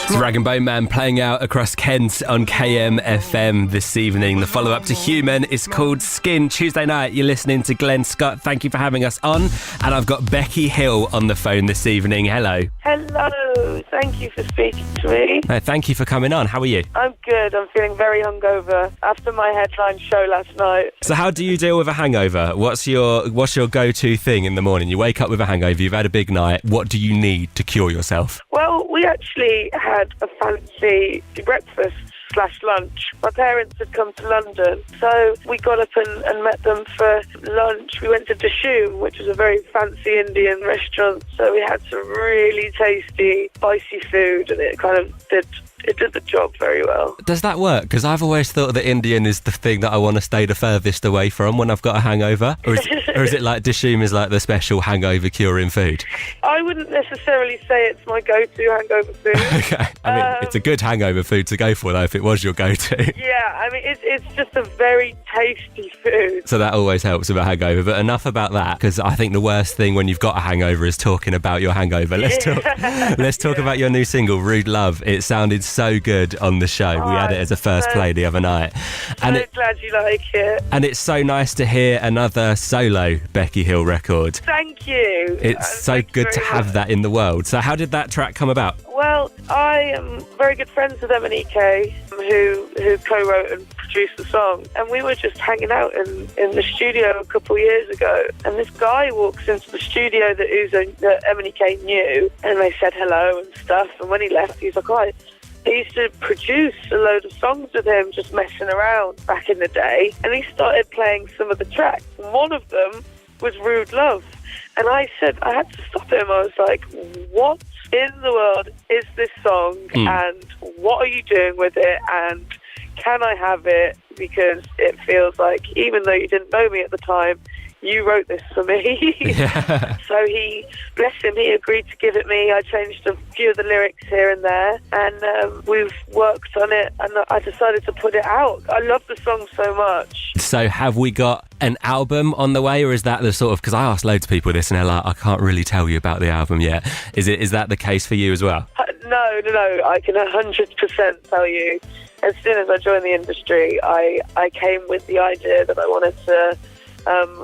It's Rag and Bone Man playing out across Kent on kmfm this evening. The follow-up to Human is called Skin. Tuesday night, you're listening to Glen Scott. Thank you for having us on. And I've got Becky Hill on the phone this evening. Hello. Hello. Thank you for speaking to me. Thank you for coming on. How are you? I'm good. I'm feeling very hungover after my headline show last night. So how do you deal with a hangover? What's your go-to thing in the morning? You wake up with a hangover, you've had a big night. What do you need to cure yourself? Well, we actually had a fancy breakfast / lunch. My parents had come to London, so we got up and met them for lunch. We went to Dishoom, which is a very fancy Indian restaurant, so we had some really tasty, spicy food, and it kind of did the job very well. Does that work? Because I've always thought that Indian is the thing that I want to stay the furthest away from when I've got a hangover. Or is it like Dishoom is like the special hangover curing food? I wouldn't necessarily say it's my go-to hangover food. Okay. I mean, it's a good hangover food to go for, though, if it was your go-to. Yeah, I mean, it's just a very tasty food. So that always helps with a hangover. But enough about that, because I think the worst thing when you've got a hangover is talking about your hangover. Let's talk about your new single, Rude Love. It sounded so good on the show. We had it as a first play the other night. I'm glad you like it. And it's so nice to hear another solo Becky Hill record. Thank you. It's so good to have that in the world. So how did that track come about? Well, I am very good friends with K, who co-wrote and produced the song. And we were just hanging out in the studio a couple of years ago. And this guy walks into the studio that K knew. And they said hello and stuff. And when he left, he's like, I used to produce a load of songs with him, just messing around back in the day. And he started playing some of the tracks. And one of them was Rude Love. And I had to stop him. I was like, what in the world is this song? And what are you doing with it? And can I have it? Because it feels like, even though you didn't know me at the time, you wrote this for me. Yeah. So bless him, he agreed to give it me. I changed a few of the lyrics here and there, and we've worked on it, and I decided to put it out. I love the song so much. So have we got an album on the way, or is that the sort of, because I asked loads of people this and they're like, I can't really tell you about the album yet. Is that the case for you as well? No, I can 100% tell you. As soon as I joined the industry, I came with the idea that I wanted to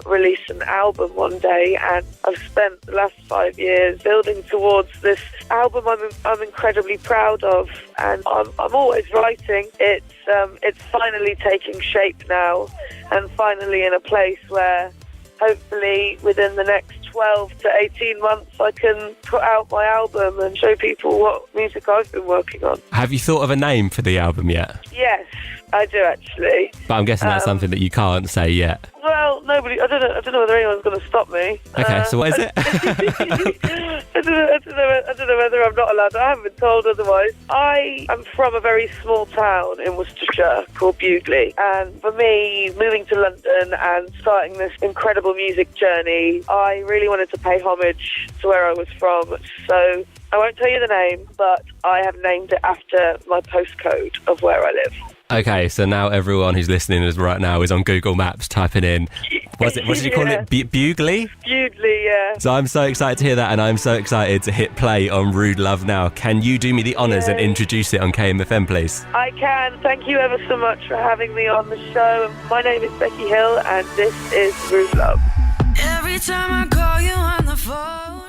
release an album one day, and I've spent the last 5 years building towards this album I'm incredibly proud of, and I'm always writing. It's finally taking shape now, and finally in a place where hopefully within the next 12 to 18 months I can put out my album and show people what music I've been working on. Have you thought of a name for the album yet? Yes, I do actually. But I'm guessing that's something that you can't say yet. Well, I don't know whether anyone's going to stop me. Okay, so what is it? I don't know whether I'm not allowed. I haven't been told otherwise. I am from a very small town in Worcestershire called Bewdley. And for me, moving to London and starting this incredible music journey, I really wanted to pay homage to where I was from. So I won't tell you the name, but I have named it after my postcode of where I live. Okay, so now everyone who's listening right now is on Google Maps typing in, what did you call it? Bewdley? Bewdley, yeah. So I'm so excited to hear that, and I'm so excited to hit play on Rude Love now. Can you do me the honours and introduce it on KMFM, please? I can. Thank you ever so much for having me on the show. My name is Becky Hill, and this is Rude Love. Every time I call you on the phone